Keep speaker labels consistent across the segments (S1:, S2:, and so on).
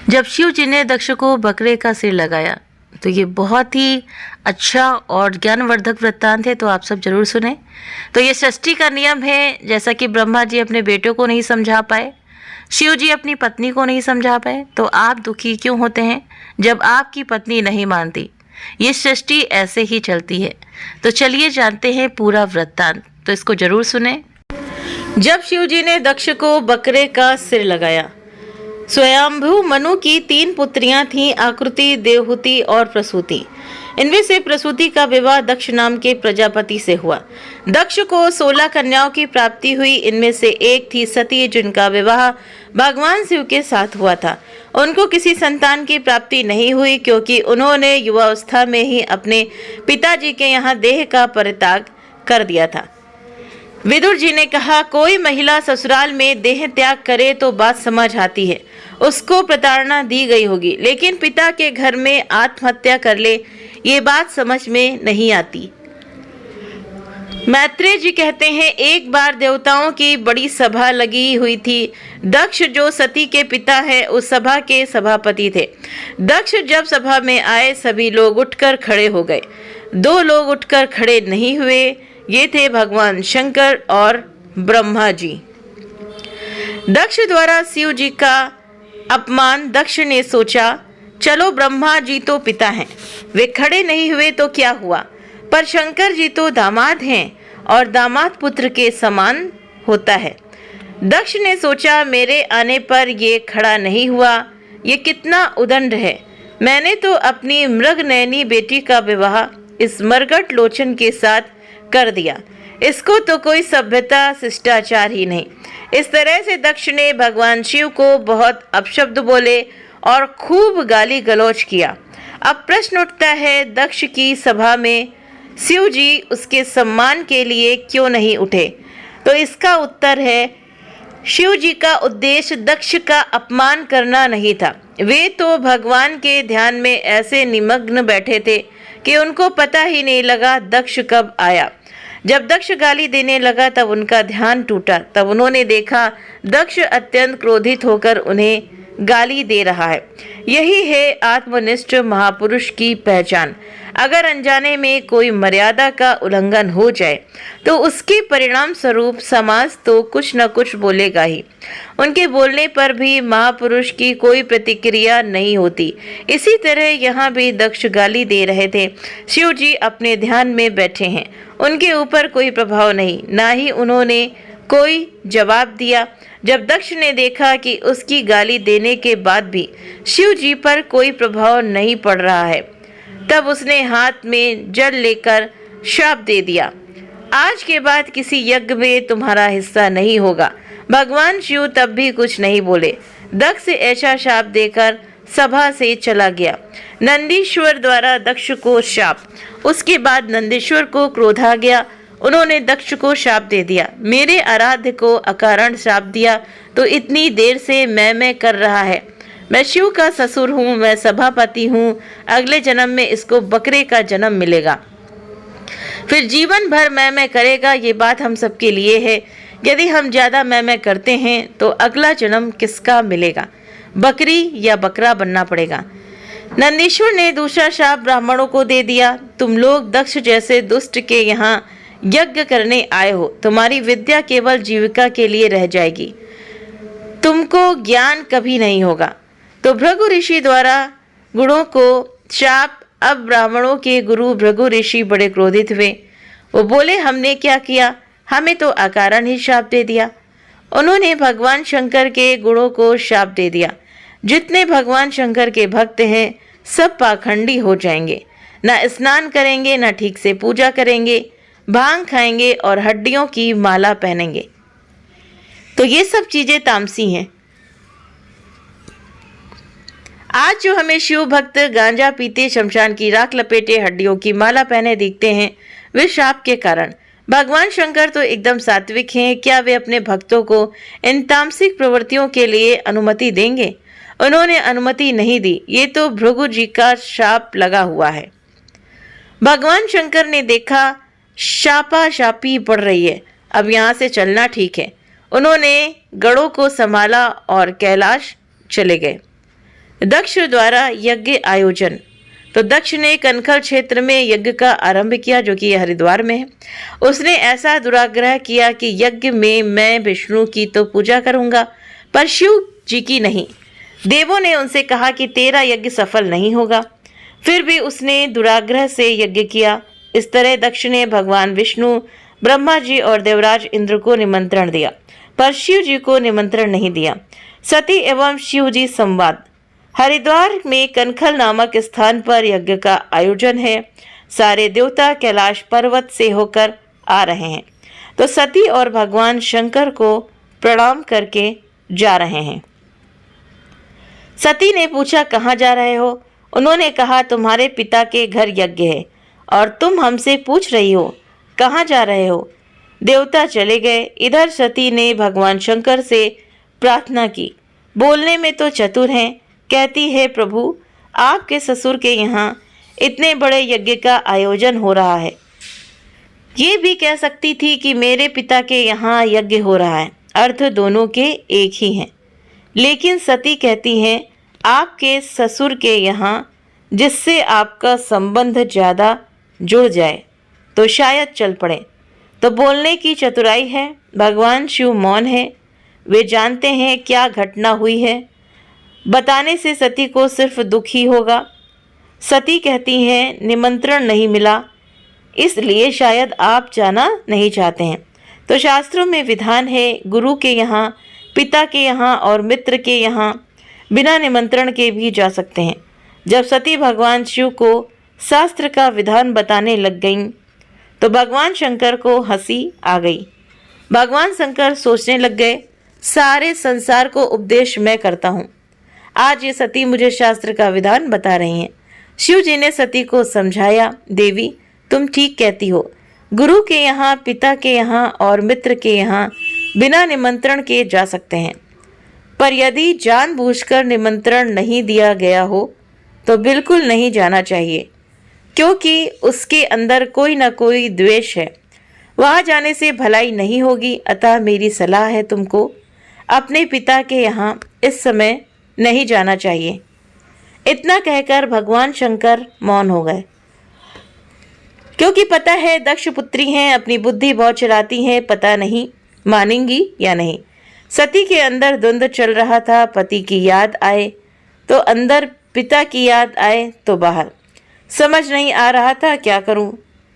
S1: जब शिव जी ने दक्ष को बकरे का सिर लगाया तो ये बहुत ही अच्छा और ज्ञानवर्धक वृत्तांत है, तो आप सब जरूर सुने। तो ये सृष्टि का नियम है। जैसा कि ब्रह्मा जी अपने बेटों को नहीं समझा पाए, शिव जी अपनी पत्नी को नहीं समझा पाए, तो आप दुखी क्यों होते हैं जब आपकी पत्नी नहीं मानती। ये सृष्टि ऐसे ही चलती है। तो चलिए जानते हैं पूरा वृत्तांत, तो इसको जरूर सुने। जब शिव जी ने दक्ष को बकरे का सिर लगाया, स्वयंभू मनु की 3 पुत्रियां थीं, आकृति, देवहूति और प्रसूति। इनमें से प्रसूति का विवाह दक्ष नाम के प्रजापति से हुआ। दक्ष को 16 कन्याओं की प्राप्ति हुई। इनमें से एक थी सती, जिनका विवाह भगवान शिव के साथ हुआ था। उनको किसी संतान की प्राप्ति नहीं हुई, क्योंकि उन्होंने युवावस्था में ही अपने पिताजी के यहाँ देह का परित्याग कर दिया था। विदुर जी ने कहा, कोई महिला ससुराल में देह त्याग करे तो बात समझ आती है, उसको प्रताड़ना दी गई होगी, लेकिन पिता के घर में आत्महत्या कर ले, ये बात समझ में नहीं आती। मैत्रेय जी कहते हैं, एक बार देवताओं की बड़ी सभा लगी हुई थी। दक्ष जो सती के पिता है, उस सभा के सभापति थे। दक्ष जब सभा में आए, सभी लोग उठकर खड़े हो गए। 2 लोग उठकर खड़े नहीं हुए, ये थे भगवान शंकर और ब्रह्मा जी। दक्ष द्वारा शिव जी का अपमान। दक्ष ने सोचा, चलो ब्रह्मा जी तो पिता हैं, वे खड़े नहीं हुए तो क्या हुआ, पर शंकर जी तो दामाद हैं और दामाद पुत्र के समान होता है। दक्ष ने सोचा, मेरे आने पर ये खड़ा नहीं हुआ, ये कितना उदंड है। मैंने तो अपनी मृगनयनी बेटी का विवाह इस मरगट लोचन के साथ कर दिया, इसको तो कोई सभ्यता शिष्टाचार ही नहीं। इस तरह से दक्ष ने भगवान शिव को बहुत अपशब्द बोले और खूब गाली गलौज किया। अब प्रश्न उठता है, दक्ष की सभा में शिव जी उसके सम्मान के लिए क्यों नहीं उठे? तो इसका उत्तर है, शिव जी का उद्देश्य दक्ष का अपमान करना नहीं था। वे तो भगवान के ध्यान में ऐसे निमग्न बैठे थे कि उनको पता ही नहीं लगा दक्ष कब आया। जब दक्ष गाली देने लगा तब उनका ध्यान टूटा। तब उन्होंने देखा दक्ष अत्यंत क्रोधित होकर उन्हें गाली दे रहा है। यही है आत्मनिष्ठ महापुरुष की पहचान। अगर अनजाने में कोई मर्यादा का उल्लंघन हो जाए तो उसके परिणाम स्वरूप समाज तो कुछ न कुछ बोलेगा ही। उनके बोलने पर भी महापुरुष की कोई प्रतिक्रिया नहीं होती। इसी तरह यहाँ भी दक्ष गाली दे रहे थे। शिव जी अपने ध्यान में बैठे हैं, उनके ऊपर कोई प्रभाव नहीं, ना ही उन्होंने कोई जवाब दिया। जब दक्ष ने देखा कि उसकी गाली देने के बाद भी शिव जी पर कोई प्रभाव नहीं पड़ रहा है, तब उसने हाथ में जल लेकर शाप दे दिया, आज के बाद किसी यज्ञ में तुम्हारा हिस्सा नहीं होगा। भगवान शिव तब भी कुछ नहीं बोले। दक्ष ऐसा शाप देकर सभा से चला गया। नंदीश्वर द्वारा दक्ष को शाप। उसके बाद नंदीश्वर को क्रोध आ गया। उन्होंने दक्ष को शाप दे दिया, मेरे आराध्य को अकारण शाप दिया तो इतनी देर से मैं कर रहा है। मैं शिव का ससुर हूँ, मैं सभापति हूँ। अगले जन्म में इसको बकरे का जन्म मिलेगा, फिर जीवन भर मैं करेगा। ये बात हम सबके लिए है। यदि हम ज़्यादा मैं करते हैं तो अगला जन्म किसका मिलेगा? बकरी या बकरा बनना पड़ेगा। नंदीश्वर ने दूसरा शाप ब्राह्मणों को दे दिया, तुम लोग दक्ष जैसे दुष्ट के यहाँ यज्ञ करने आए हो, तुम्हारी विद्या केवल जीविका के लिए रह जाएगी, तुमको ज्ञान कभी नहीं होगा। तो भृगु ऋषि द्वारा गुणों को शाप। अब ब्राह्मणों के गुरु भृगु ऋषि बड़े क्रोधित हुए। वो बोले, हमने क्या किया, हमें तो अकारण ही शाप दे दिया। उन्होंने भगवान शंकर के गुणों को शाप दे दिया। जितने भगवान शंकर के भक्त हैं सब पाखंडी हो जाएंगे, ना स्नान करेंगे, ना ठीक से पूजा करेंगे, भांग खाएंगे और हड्डियों की माला पहनेंगे। तो ये सब चीजें तामसी हैं। आज जो हमें शिव भक्त गांजा पीते, शमशान की राख लपेटे, हड्डियों की माला पहने दिखते हैं, वे शाप के कारण। भगवान शंकर तो एकदम सात्विक हैं, क्या वे अपने भक्तों को इन तामसिक प्रवृत्तियों के लिए अनुमति देंगे? उन्होंने अनुमति नहीं दी। ये तो भृगु जी का शाप लगा हुआ है। भगवान शंकर ने देखा शापा शापी पड़ रही है, अब यहाँ से चलना ठीक है। उन्होंने गणों को संभाला और कैलाश चले गए। दक्ष द्वारा यज्ञ आयोजन। तो दक्ष ने कनखल क्षेत्र में यज्ञ का आरंभ किया, जो कि हरिद्वार में है। उसने ऐसा दुराग्रह किया कि यज्ञ में मैं विष्णु की तो पूजा करूंगा, पर शिव जी की नहीं। देवों ने उनसे कहा कि तेरा यज्ञ सफल नहीं होगा, फिर भी उसने दुराग्रह से यज्ञ किया। इस तरह दक्ष ने भगवान विष्णु, ब्रह्मा जी और देवराज इंद्र को निमंत्रण दिया, पर शिव जी को निमंत्रण नहीं दिया। सती एवं शिव जी संवाद। हरिद्वार में कनखल नामक स्थान पर यज्ञ का आयोजन है। सारे देवता कैलाश पर्वत से होकर आ रहे हैं, तो सती और भगवान शंकर को प्रणाम करके जा रहे हैं। सती ने पूछा, कहाँ जा रहे हो? उन्होंने कहा, तुम्हारे पिता के घर यज्ञ है और तुम हमसे पूछ रही हो कहाँ जा रहे हो? देवता चले गए। इधर सती ने भगवान शंकर से प्रार्थना की। बोलने में तो चतुर हैं। कहती है, प्रभु आपके ससुर के यहाँ इतने बड़े यज्ञ का आयोजन हो रहा है। ये भी कह सकती थी कि मेरे पिता के यहाँ यज्ञ हो रहा है, अर्थ दोनों के एक ही हैं। लेकिन सती कहती हैं, आपके ससुर के यहाँ जिससे आपका संबंध ज़्यादा जुड़ जाए तो शायद चल पड़े। तो बोलने की चतुराई है। भगवान शिव मौन है, वे जानते हैं क्या घटना हुई है। बताने से सती को सिर्फ दुख ही होगा। सती कहती हैं, निमंत्रण नहीं मिला, इसलिए शायद आप जाना नहीं चाहते हैं। तो शास्त्रों में विधान है, गुरु के यहाँ, पिता के यहाँ और मित्र के यहाँ बिना निमंत्रण के भी जा सकते हैं। जब सती भगवान शिव को शास्त्र का विधान बताने लग गईं, तो भगवान शंकर को हंसी आ गई। भगवान शंकर सोचने लग गए, सारे संसार को उपदेश मैं करता हूँ, आज ये सती मुझे शास्त्र का विधान बता रही हैं। शिव जी ने सती को समझाया, देवी तुम ठीक कहती हो, गुरु के यहाँ, पिता के यहाँ और मित्र के यहाँ बिना निमंत्रण के जा सकते हैं, पर यदि जानबूझकर निमंत्रण नहीं दिया गया हो तो बिल्कुल नहीं जाना चाहिए, क्योंकि उसके अंदर कोई ना कोई द्वेष है। वहाँ जाने से भलाई नहीं होगी। अतः मेरी सलाह है, तुमको अपने पिता के यहाँ इस समय नहीं जाना चाहिए। इतना कहकर भगवान शंकर मौन हो गए, क्योंकि पता है दक्ष पुत्री हैं, अपनी बुद्धि बहुत चलाती हैं, पता नहीं मानेंगी या नहीं। सती के अंदर द्वंद्व चल रहा था। पति की याद आए तो अंदर, पिता की याद आए तो बाहर। समझ नहीं आ रहा था क्या करूं।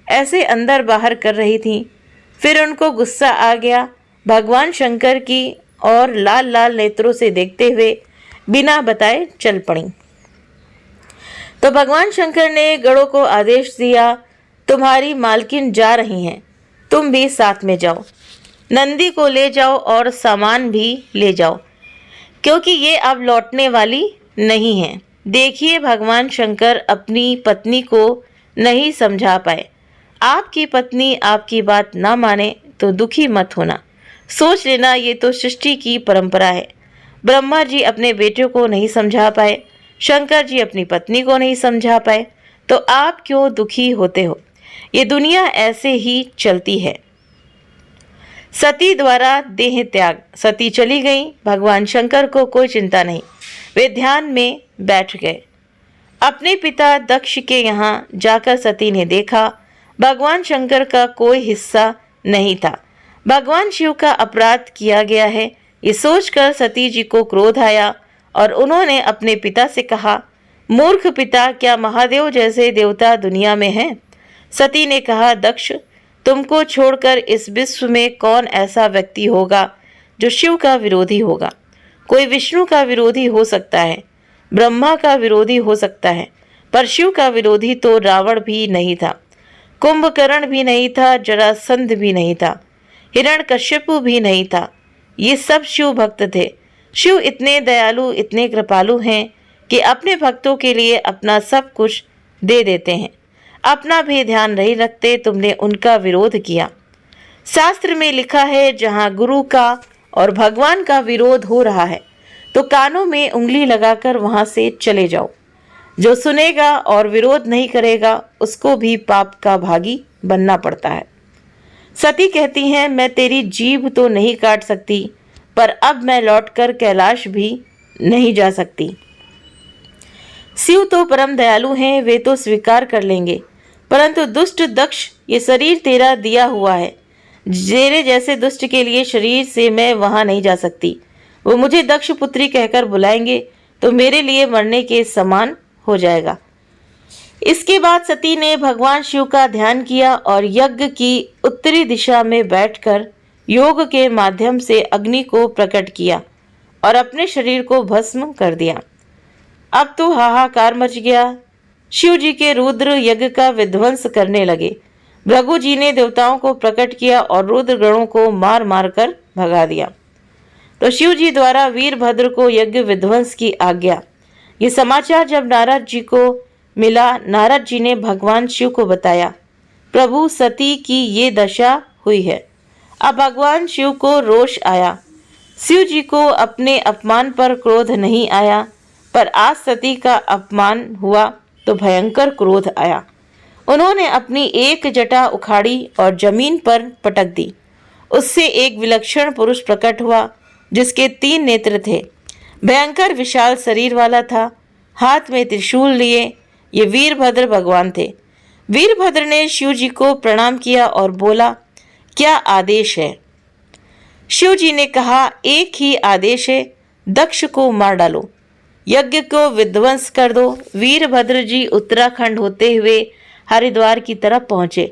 S1: ऐसे अंदर बाहर कर रही थी। फिर उनको गुस्सा आ गया। भगवान शंकर की और लाल लाल नेत्रों से देखते हुए बिना बताए चल पड़ी। तो भगवान शंकर ने गणों को आदेश दिया, तुम्हारी मालकिन जा रही हैं, तुम भी साथ में जाओ। नंदी को ले जाओ और सामान भी ले जाओ, क्योंकि ये अब लौटने वाली नहीं है। देखिए, भगवान शंकर अपनी पत्नी को नहीं समझा पाए। आपकी पत्नी आपकी बात ना माने तो दुखी मत होना। सोच लेना, ये तो सृष्टि की परंपरा है। ब्रह्मा जी अपने बेटे को नहीं समझा पाए, शंकर जी अपनी पत्नी को नहीं समझा पाए, तो आप क्यों दुखी होते हो? ये दुनिया ऐसे ही चलती है। सती द्वारा देह त्याग। सती चली गई। भगवान शंकर को कोई चिंता नहीं, वे ध्यान में बैठ गए। अपने पिता दक्ष के यहाँ जाकर सती ने देखा, भगवान शंकर का कोई हिस्सा नहीं था। भगवान शिव का अपराध किया गया है। ये सोचकर सती जी को क्रोध आया और उन्होंने अपने पिता से कहा, मूर्ख पिता, क्या महादेव जैसे देवता दुनिया में हैं? सती ने कहा, दक्ष, तुमको छोड़कर इस विश्व में कौन ऐसा व्यक्ति होगा जो शिव का विरोधी होगा? कोई विष्णु का विरोधी हो सकता है, ब्रह्मा का विरोधी हो सकता है, पर शिव का विरोधी तो रावण भी नहीं था, कुंभकर्ण भी नहीं था, जरासंध भी नहीं था, हिरण्यकश्यपु भी नहीं था। ये सब शिव भक्त थे। शिव इतने दयालु, इतने कृपालु हैं कि अपने भक्तों के लिए अपना सब कुछ दे देते हैं, अपना भी ध्यान नहीं रखते। तुमने उनका विरोध किया। शास्त्र में लिखा है, जहाँ गुरु का और भगवान का विरोध हो रहा है तो कानों में उंगली लगाकर वहां से चले जाओ। जो सुनेगा और विरोध नहीं करेगा उसको भी पाप का भागी बनना पड़ता है। सती कहती हैं, मैं तेरी जीभ तो नहीं काट सकती, पर अब मैं लौटकर कैलाश भी नहीं जा सकती। शिव तो परम दयालु हैं, वे तो स्वीकार कर लेंगे, परंतु दुष्ट दक्ष, ये शरीर तेरा दिया हुआ है। तेरे जैसे दुष्ट के लिए शरीर से मैं वहां नहीं जा सकती। वो मुझे दक्ष पुत्री कहकर बुलाएंगे तो मेरे लिए मरने के समान हो जाएगा। इसके बाद सती ने भगवान शिव का ध्यान किया और यज्ञ की उत्तरी दिशा में बैठकर योग के माध्यम से अग्नि को प्रकट किया और अपने शरीर को भस्म कर दिया। अब तो हाहाकार मच गया। शिव जी के रुद्र यज्ञ का विध्वंस करने लगे। भृगु जी ने देवताओं को प्रकट किया और रुद्र गणों को मार मार कर भगा दिया। तो शिव जी द्वारा वीरभद्र को यज्ञ विध्वंस की आज्ञा। ये समाचार जब नारद जी को मिला, नारद जी ने भगवान शिव को बताया, प्रभु सती की ये दशा हुई है। अब भगवान शिव को रोष आया। शिव जी को अपने अपमान पर क्रोध नहीं आया, पर आज सती का अपमान हुआ तो भयंकर क्रोध आया। उन्होंने अपनी एक जटा उखाड़ी और जमीन पर पटक दी। उससे एक विलक्षण पुरुष प्रकट हुआ जिसके 3 नेत्र थे, भयंकर विशाल शरीर वाला था, हाथ में त्रिशूल लिए। ये वीरभद्र भगवान थे। वीरभद्र ने शिव जी को प्रणाम किया और बोला, क्या आदेश है? शिव जी ने कहा, एक ही आदेश है, दक्ष को मार डालो, यज्ञ को विध्वंस कर दो। वीरभद्र जी उत्तराखंड होते हुए हरिद्वार की तरफ पहुंचे।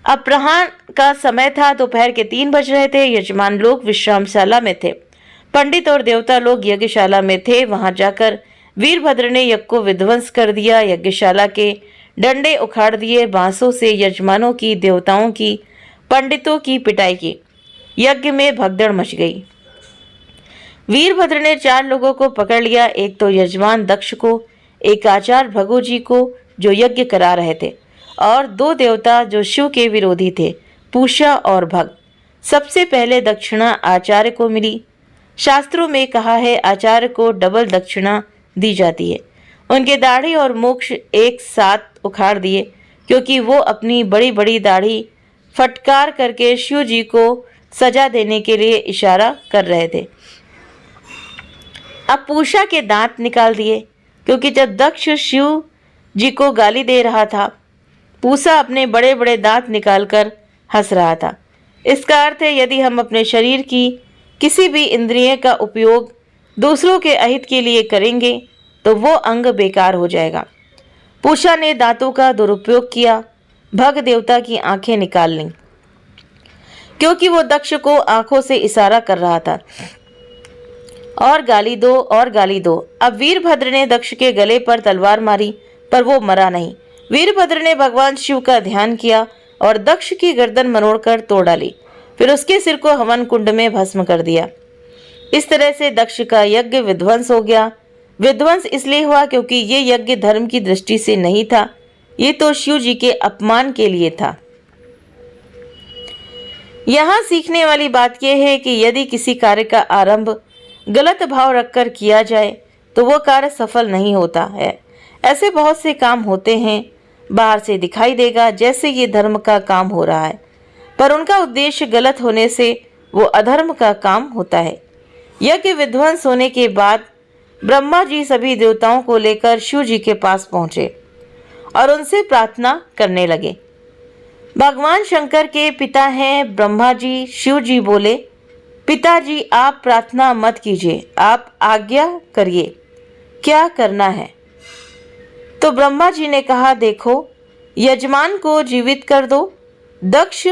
S1: अपराह्न का समय था, दोपहर के 3 बज रहे थे। यजमान लोग विश्रामशाला में थे, पंडित और देवता लोग यज्ञशाला में थे। वहां जाकर वीरभद्र ने यज्ञ को विध्वंस कर दिया। यज्ञशाला के डंडे उखाड़ दिए, बांसों से यजमानों की, देवताओं की, पंडितों की पिटाई की। यज्ञ में भगदड़ मच गई। वीरभद्र ने 4 लोगों को पकड़ लिया, एक तो यजमान दक्ष को, एक आचार्य भृगु जी को जो यज्ञ करा रहे थे, और 2 देवता जो शिव के विरोधी थे, पूषा और भग। सबसे पहले दक्षिणा आचार्य को मिली। शास्त्रों में कहा है आचार्य को डबल दक्षिणा दी जाती है। उनके दाढ़ी और मोक्ष एक साथ उखाड़ दिए, क्योंकि वो अपनी बड़ी बड़ी दाढ़ी फटकार करके शिव जी को सजा देने के लिए इशारा कर रहे थे। अब पूषा के दांत निकाल दिए, क्योंकि जब दक्ष शिव जी को गाली दे रहा था, पूषा अपने बड़े बड़े दांत निकालकर हंस रहा था। इसका अर्थ है यदि हम अपने शरीर की किसी भी इंद्रिय का उपयोग दूसरों के अहित के लिए करेंगे तो वो अंग बेकार हो जाएगा। पूषा ने दांतों का दुरुपयोग किया। भग देवता की आंखें निकाल लीं, क्योंकि वो दक्ष को आंखों से इशारा कर रहा था, और गाली दो और गाली दो। अब वीरभद्र ने दक्ष के गले पर तलवार मारी, पर वो मरा नहीं। वीरभद्र ने भगवान शिव का ध्यान किया और दक्ष की गर्दन मरोड़कर तोड़ डाली, फिर उसके सिर को हवन कुंड में भस्म कर दिया। इस तरह से दक्ष का यज्ञ विध्वंस हो गया। विध्वंस इसलिए हुआ क्योंकि ये यज्ञ धर्म की दृष्टि से नहीं था, ये तो शिव जी के अपमान के लिए था। यहाँ सीखने वाली बात यह है कि यदि किसी कार्य का आरंभ गलत भाव रखकर किया जाए तो वो कार्य सफल नहीं होता है। ऐसे बहुत से काम होते हैं, बाहर से दिखाई देगा जैसे ये धर्म का काम हो रहा है, पर उनका उद्देश्य गलत होने से वो अधर्म का काम होता है। यज्ञ विध्वंस होने के बाद ब्रह्मा जी सभी देवताओं को लेकर शिव जी के पास पहुंचे और उनसे प्रार्थना करने लगे। भगवान शंकर के पिता हैं ब्रह्मा जी। शिव जी बोले, पिताजी आप प्रार्थना मत कीजिए, आप आज्ञा करिए, क्या करना है? तो ब्रह्मा जी ने कहा, देखो यजमान को जीवित कर दो। दक्ष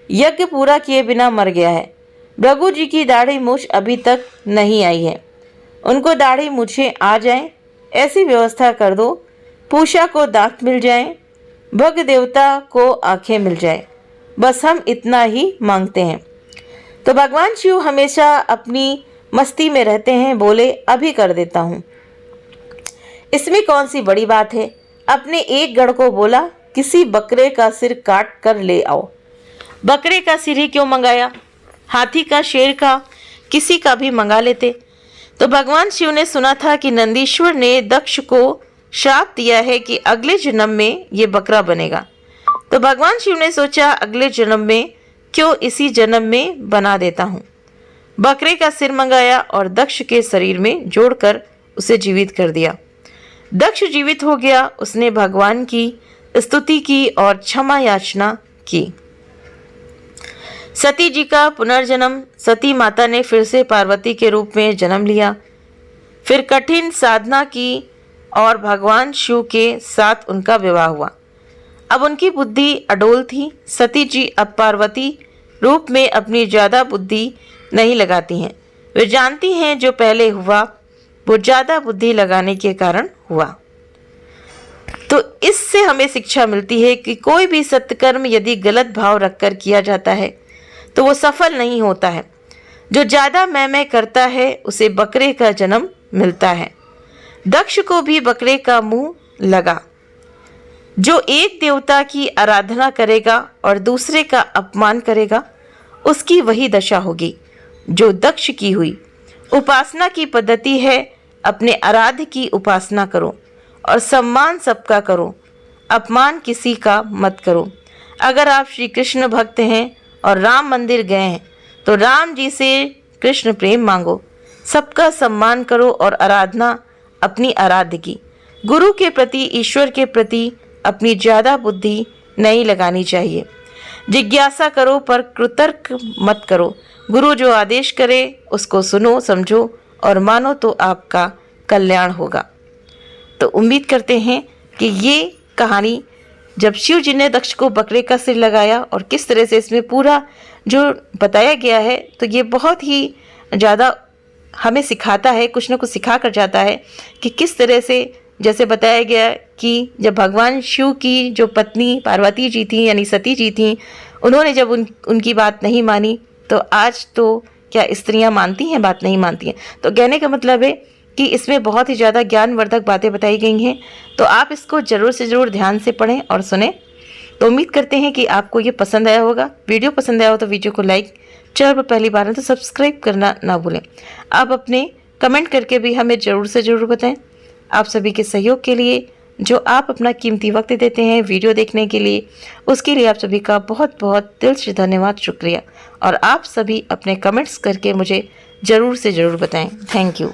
S1: यज्ञ पूरा किए बिना मर गया है। भृगु जी की दाढ़ी मूछ अभी तक नहीं आई है, उनको दाढ़ी मूछें आ जाएं, ऐसी व्यवस्था कर दो। पूषा को दांत मिल जाएं, भग देवता को आंखें मिल जाएं, बस हम इतना ही मांगते हैं। तो भगवान शिव हमेशा अपनी मस्ती में रहते हैं, बोले अभी कर देता हूँ, इसमें कौन सी बड़ी बात है। अपने एक गढ़ को बोला, किसी बकरे का सिर काट कर ले आओ। बकरे का सिर ही क्यों मंगाया, हाथी का, शेर का, किसी का भी मंगा लेते। तो भगवान शिव ने सुना था कि नंदीश्वर ने दक्ष को श्राप दिया है कि अगले जन्म में ये बकरा बनेगा। तो भगवान शिव ने सोचा अगले जन्म में क्यों इसी जन्म में बना देता हूँ। बकरे का सिर मंगाया और दक्ष के शरीर में जोड़कर उसे जीवित कर दिया। दक्ष जीवित हो गया। उसने भगवान की स्तुति की और क्षमा याचना की। सती जी का पुनर्जन्म। सती माता ने फिर से पार्वती के रूप में जन्म लिया, फिर कठिन साधना की और भगवान शिव के साथ उनका विवाह हुआ। अब उनकी बुद्धि अडोल थी। सती जी अब पार्वती रूप में अपनी ज़्यादा बुद्धि नहीं लगाती हैं। वे जानती हैं जो पहले हुआ वो ज़्यादा बुद्धि लगाने के कारण हुआ। तो इससे हमें शिक्षा मिलती है कि कोई भी सत्कर्म यदि गलत भाव रखकर किया जाता है तो वो सफल नहीं होता है। जो ज़्यादा मैं करता है उसे बकरे का जन्म मिलता है। दक्ष को भी बकरे का मुंह लगा। जो एक देवता की आराधना करेगा और दूसरे का अपमान करेगा उसकी वही दशा होगी जो दक्ष की हुई। उपासना की पद्धति है अपने आराध्य की उपासना करो और सम्मान सबका करो, अपमान किसी का मत करो। अगर आप श्री कृष्ण भक्त हैं और राम मंदिर गए हैं तो राम जी से कृष्ण प्रेम मांगो, सबका सम्मान करो और आराधना अपनी आराध्य की। गुरु के प्रति, ईश्वर के प्रति अपनी ज़्यादा बुद्धि नहीं लगानी चाहिए। जिज्ञासा करो पर कुतर्क मत करो। गुरु जो आदेश करे उसको सुनो, समझो और मानो तो आपका कल्याण होगा। तो उम्मीद करते हैं कि ये कहानी जब शिव जी ने दक्ष को बकरे का सिर लगाया और किस तरह से इसमें पूरा जो बताया गया है तो ये बहुत ही ज़्यादा हमें सिखाता है, कुछ ना कुछ सिखा कर जाता है कि किस तरह से जैसे बताया गया कि जब भगवान शिव की जो पत्नी पार्वती जी थी यानी सती जी थी, उन्होंने जब उनकी बात नहीं मानी तो आज तो क्या स्त्रियां मानती हैं, बात नहीं मानती हैं। तो कहने का मतलब है कि इसमें बहुत ही ज़्यादा ज्ञानवर्धक बातें बताई गई हैं। तो आप इसको ज़रूर से ज़रूर ध्यान से पढ़ें और सुने। तो उम्मीद करते हैं कि आपको ये पसंद आया होगा। वीडियो पसंद आया हो तो वीडियो को लाइक, चैनल पर पहली बार है तो सब्सक्राइब करना ना भूलें। आप अपने कमेंट करके भी हमें ज़रूर से ज़रूर बताएं। आप सभी के सहयोग के लिए, जो आप अपना कीमती वक्त देते हैं वीडियो देखने के लिए, उसके लिए आप सभी का बहुत बहुत दिल से धन्यवाद, शुक्रिया। और आप सभी अपने कमेंट्स करके मुझे ज़रूर से ज़रूर बताएं। Thank you.